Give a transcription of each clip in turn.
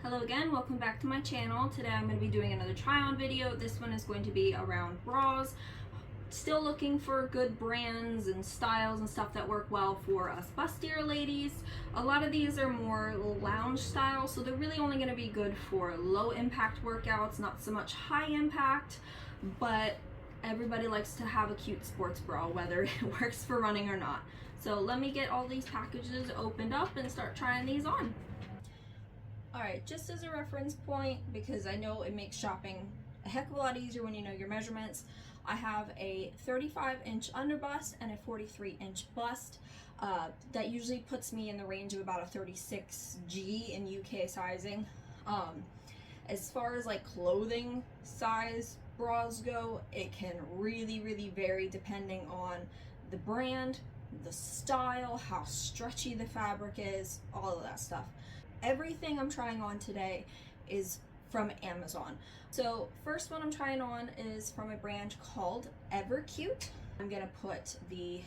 Hello again, welcome back to my channel. Today I'm going to be doing another try on video. This one is going to be around bras. Still looking for good brands and styles and stuff that work well for us bustier ladies. A lot of these are more lounge style, so they're really only going to be good for low impact workouts, not so much high impact, but everybody likes to have a cute sports bra, whether it works for running or not. So let me get all these packages opened up and start trying these on. Alright, just as a reference point, because I know it makes shopping a heck of a lot easier when you know your measurements, I have a 35-inch underbust and a 43-inch bust. That usually puts me in the range of about a 36G in UK sizing. As far as like clothing size bras go, it can really vary depending on the brand, the style, how stretchy the fabric is, all of that stuff. Everything I'm trying on today is from Amazon. So first one I'm trying on is from a brand called Evercute. I'm gonna put the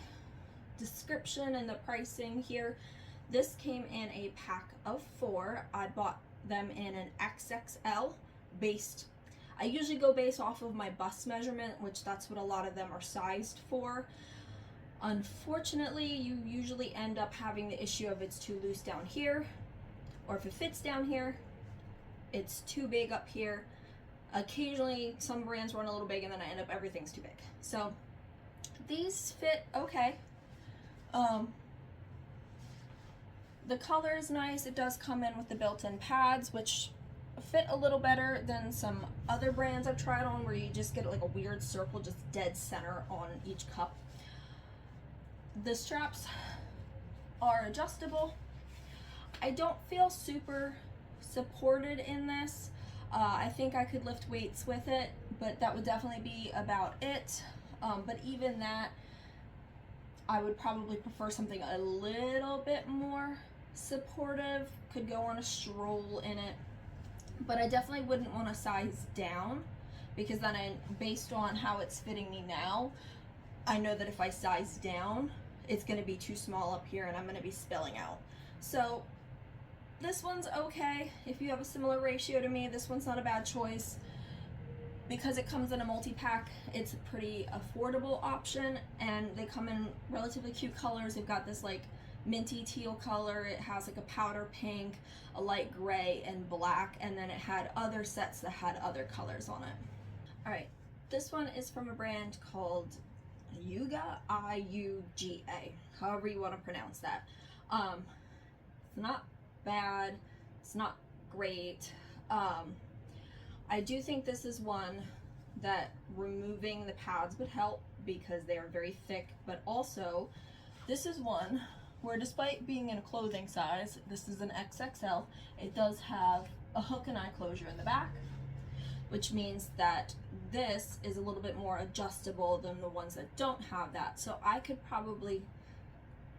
description and the pricing here. This came in a pack of 4. I bought them in an XXL based. I usually go based off of my bust measurement, which that's what a lot of them are sized for. Unfortunately, you usually end up having the issue of it's too loose down here, or if it fits down here, it's too big up here. Occasionally, some brands run a little big and then I end up everything's too big. So these fit okay. The color is nice. It does come in with the built-in pads, which fit a little better than some other brands I've tried on where you just get like a weird circle just dead center on each cup. The straps are adjustable. I don't feel super supported in this. I think I could lift weights with it, but that would definitely be about it. But even that, I would probably prefer something a little bit more supportive. Could go on a stroll in it, but I definitely wouldn't want to size down, because then based on how it's fitting me now, I know that if I size down, it's going to be too small up here and I'm going to be spilling out. So this one's okay. If you have a similar ratio to me, this one's not a bad choice. Because it comes in a multi-pack, it's a pretty affordable option, and they come in relatively cute colors. They've got this like minty teal color, it has like a powder pink, a light gray, and black, and then it had other sets that had other colors on it. Alright, this one is from a brand called Yuga, I-U-G-A, however you want to pronounce that. It's not bad, it's not great. I do think this is one that removing the pads would help because they are very thick, but also this is one where, despite being in a clothing size, this is an XXL, it does have a hook and eye closure in the back, which means that this is a little bit more adjustable than the ones that don't have that. So I could probably,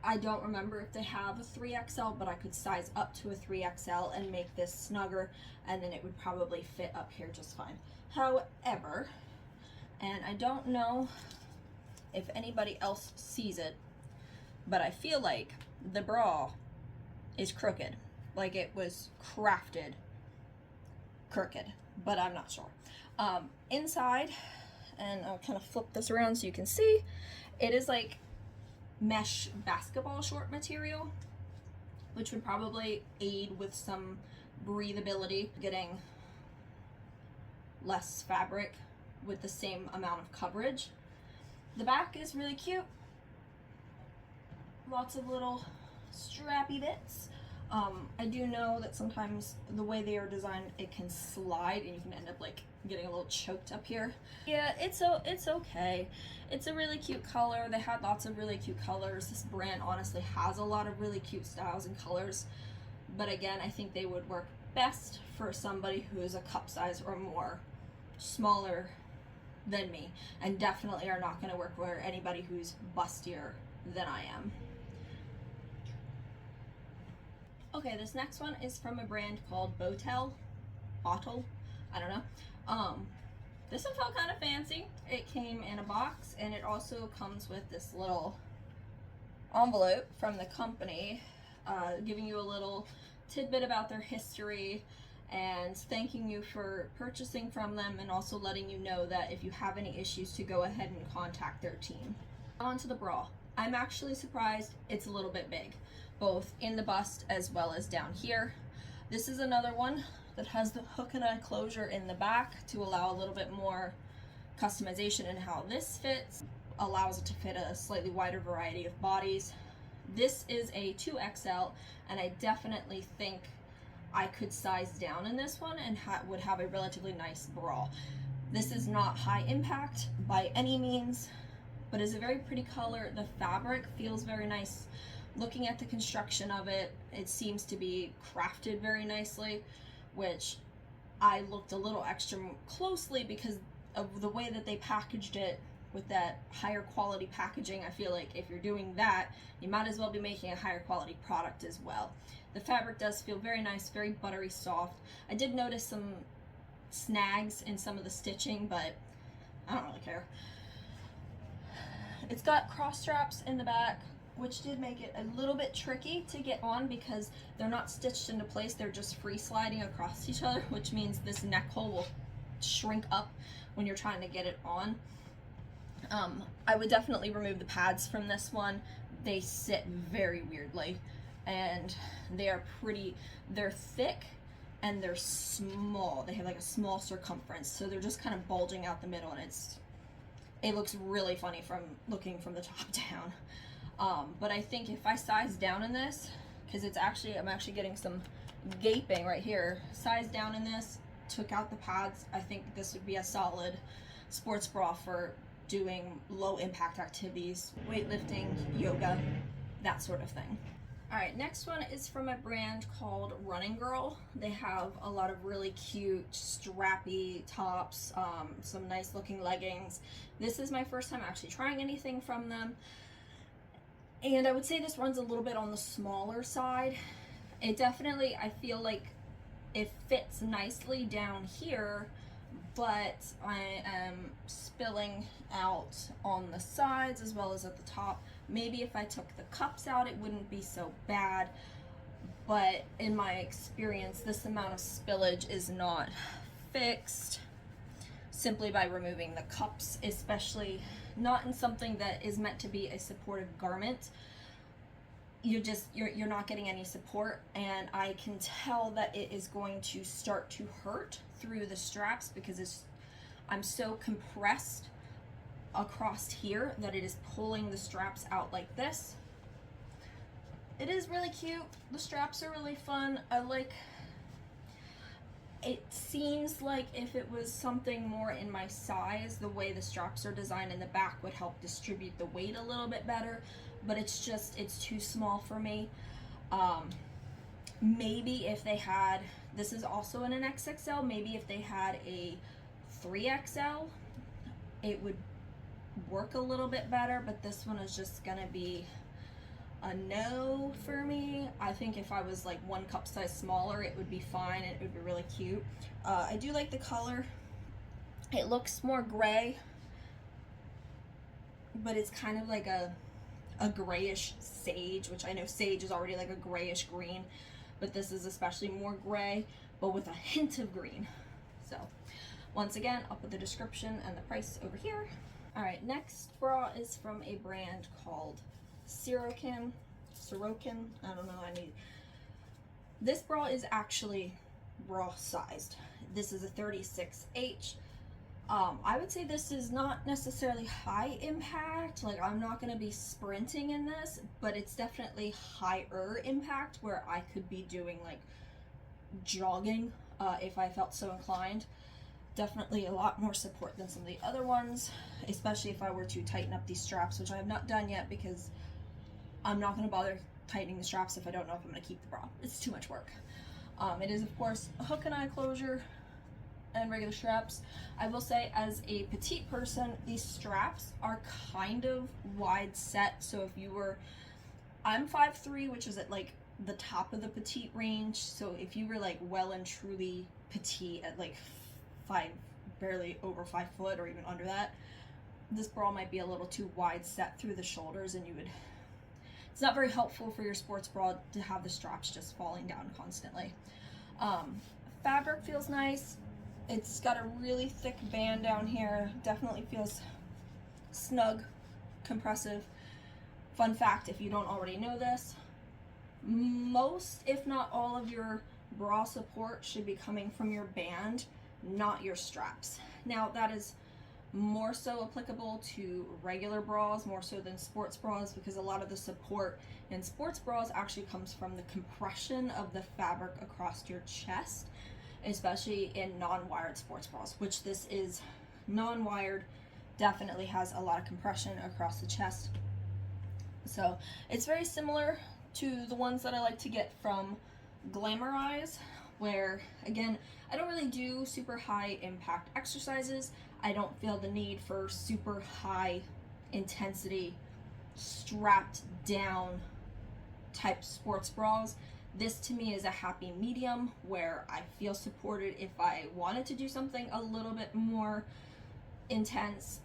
I don't remember if they have a 3XL, but I could size up to a 3XL and make this snugger, and then it would probably fit up here just fine. However, and I don't know if anybody else sees it, but I feel like the bra is crooked. Like it was crafted crooked, but I'm not sure. Inside, and I'll kind of flip this around so you can see, it is like mesh basketball short material, which would probably aid with some breathability, getting less fabric with the same amount of coverage. The back is really cute, lots of little strappy bits. I do know that sometimes the way they are designed, it can slide and you can end up like getting a little choked up here. Yeah, it's okay. It's a really cute color. They had lots of really cute colors. This brand honestly has a lot of really cute styles and colors, but again, I think they would work best for somebody who is a cup size or more smaller than me, and definitely are not going to work for anybody who's bustier than I am. Okay, this next one is from a brand called Bottle, I don't know. This one felt kind of fancy. It came in a box, and it also comes with this little envelope from the company, giving you a little tidbit about their history and thanking you for purchasing from them, and also letting you know that if you have any issues to go ahead and contact their team. On to the bra. I'm actually surprised it's a little bit big, both in the bust as well as down here. This is another one that has the hook and eye closure in the back to allow a little bit more customization in how this fits, allows it to fit a slightly wider variety of bodies. This is a 2XL, and I definitely think I could size down in this one and would have a relatively nice bra. This is not high impact by any means, but is a very pretty color. The fabric feels very nice. Looking at the construction of it, it seems to be crafted very nicely, which I looked a little extra closely because of the way that they packaged it with that higher quality packaging. I feel like if you're doing that, you might as well be making a higher quality product as well. The fabric does feel very nice, very buttery soft. I did notice some snags in some of the stitching, but I don't really care. It's got cross straps in the back, which did make it a little bit tricky to get on because they're not stitched into place, they're just free sliding across each other, which means this neck hole will shrink up when you're trying to get it on. I would definitely remove the pads from this one. They sit very weirdly, and they're thick and they're small. They have like a small circumference, so they're just kind of bulging out the middle, and it looks really funny from looking from the top down. But I think if I size down in this, because I'm actually getting some gaping right here, size down in this, took out the pads, I think this would be a solid sports bra for doing low impact activities, weightlifting, yoga, that sort of thing. All right, next one is from a brand called Running Girl. They have a lot of really cute strappy tops, some nice looking leggings. This is my first time actually trying anything from them, and I would say this runs a little bit on the smaller side. It definitely, I feel like it fits nicely down here, but I am spilling out on the sides as well as at the top. Maybe if I took the cups out, it wouldn't be so bad, but in my experience, this amount of spillage is not fixed simply by removing the cups, especially not in something that is meant to be a supportive garment. You're not getting any support, and I can tell that it is going to start to hurt through the straps because I'm so compressed across here that it is pulling the straps out like this. It is really cute. The straps are really fun. It seems like if it was something more in my size, the way the straps are designed in the back would help distribute the weight a little bit better, but it's too small for me. Maybe if they had, this is also in an XXL, maybe if they had a 3XL, it would work a little bit better, but this one is just gonna be a no for me. I think if I was like one cup size smaller, it would be fine and it would be really cute. I do like the color. It looks more gray, but it's kind of like a grayish sage, which I know sage is already like a grayish green, but this is especially more gray, but with a hint of green. So once again, I'll put the description and the price over here. All right, next bra is from a brand called Soken. I don't know. This bra is actually bra sized. This is a 36H. I would say this is not necessarily high impact. Like, I'm not going to be sprinting in this, but it's definitely higher impact where I could be doing like jogging if I felt so inclined. Definitely a lot more support than some of the other ones, especially if I were to tighten up these straps, which I have not done yet because I'm not going to bother tightening the straps if I don't know if I'm going to keep the bra. It's too much work. It is, of course, a hook and eye closure and regular straps. I will say, as a petite person, these straps are kind of wide set. So if you were, I'm 5'3", which is at like the top of the petite range. So if you were like well and truly petite at like barely over 5 foot or even under that, this bra might be a little too wide set through the shoulders, and it's not very helpful for your sports bra to have the straps just falling down constantly. fabric feels nice. It's got a really thick band down here. Definitely feels snug, compressive. Fun fact, if you don't already know this, most, if not all of your bra support should be coming from your band, not your straps. Now that is more so applicable to regular bras, more so than sports bras, because a lot of the support in sports bras actually comes from the compression of the fabric across your chest, especially in non-wired sports bras, which this is non-wired, definitely has a lot of compression across the chest. So it's very similar to the ones that I like to get from Glamorize, where again, I don't really do super high impact exercises. I don't feel the need for super high intensity strapped down type sports bras. This to me is a happy medium where I feel supported if I wanted to do something a little bit more intense,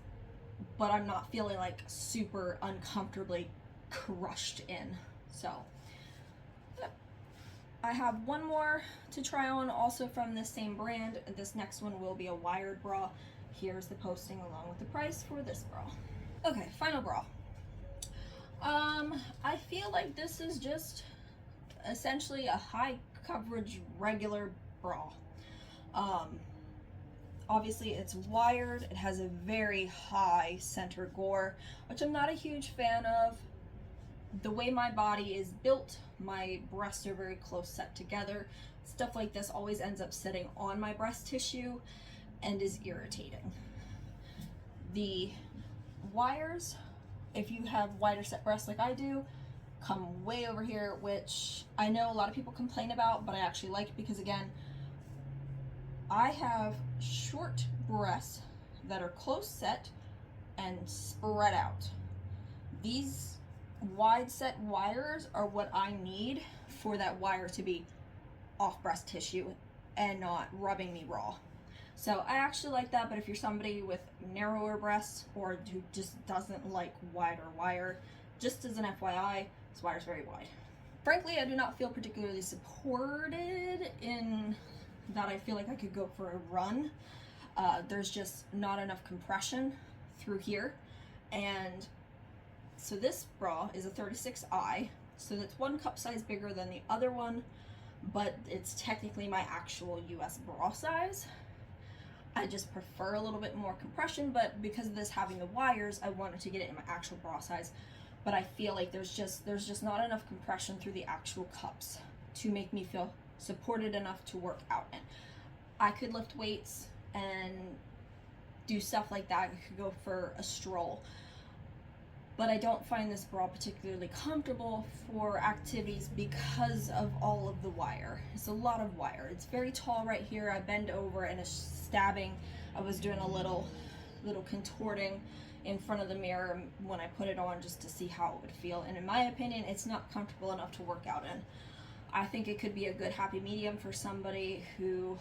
but I'm not feeling like super uncomfortably crushed in. So yep. I have one more to try on, also from the same brand. This next one will be a wired bra. Here's the posting along with the price for this bra. Okay, final bra. I feel like this is just essentially a high coverage regular bra. Obviously it's wired, it has a very high center gore, which I'm not a huge fan of. The way my body is built, my breasts are very close set together. Stuff like this always ends up sitting on my breast tissue and is irritating. The wires, if you have wider set breasts like I do, come way over here, which I know a lot of people complain about, but I actually like, because again, I have short breasts that are close set and spread out. These wide set wires are what I need for that wire to be off breast tissue and not rubbing me raw. So I actually like that, but if you're somebody with narrower breasts or who just doesn't like wider wire, just as an FYI, this wire is very wide. Frankly, I do not feel particularly supported in that. I feel like I could go for a run. There's just not enough compression through here. And so this bra is a 36I, so that's one cup size bigger than the other one, but it's technically my actual US bra size. I just prefer a little bit more compression, but because of this having the wires, I wanted to get it in my actual bra size. But I feel like there's just not enough compression through the actual cups to make me feel supported enough to work out in. I could lift weights and do stuff like that. I could go for a stroll. But I don't find this bra particularly comfortable for activities because of all of the wire. It's a lot of wire. It's very tall right here. I bend over and it's stabbing. I was doing a little contorting in front of the mirror when I put it on just to see how it would feel. And in my opinion, it's not comfortable enough to work out in. I think it could be a good happy medium for somebody who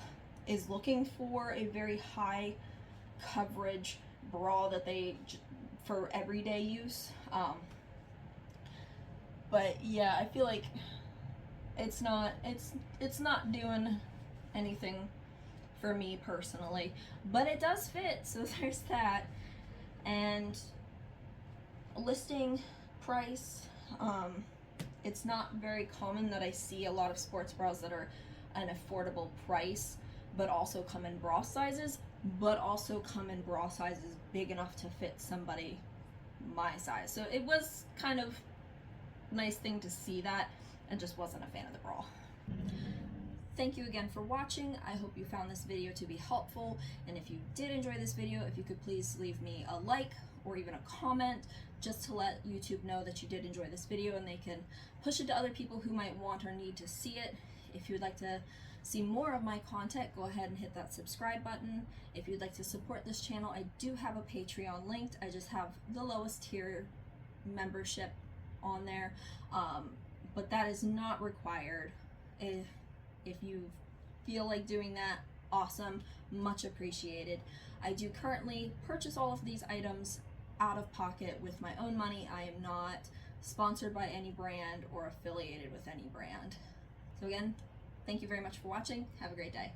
is looking for a very high coverage bra that they for everyday use. But yeah, I feel like it's not doing anything for me personally, but it does fit, so there's that. And listing price, it's not very common that I see a lot of sports bras that are an affordable price but also come in bra sizes, but also come in bra sizes big enough to fit somebody my size. So it was kind of a nice thing to see that, and just wasn't a fan of the bra. Thank you again for watching. I hope you found this video to be helpful, and if you did enjoy this video, if you could please leave me a like or even a comment just to let YouTube know that you did enjoy this video and they can push it to other people who might want or need to see it. If you'd like to see more of my content, go ahead and hit that subscribe button. If you'd like to support this channel, I do have a Patreon linked. I just have the lowest tier membership on there, but that is not required. If you feel like doing that, awesome, much appreciated. I do currently purchase all of these items out of pocket with my own money. I am not sponsored by any brand or affiliated with any brand. So again, thank you very much for watching. Have a great day.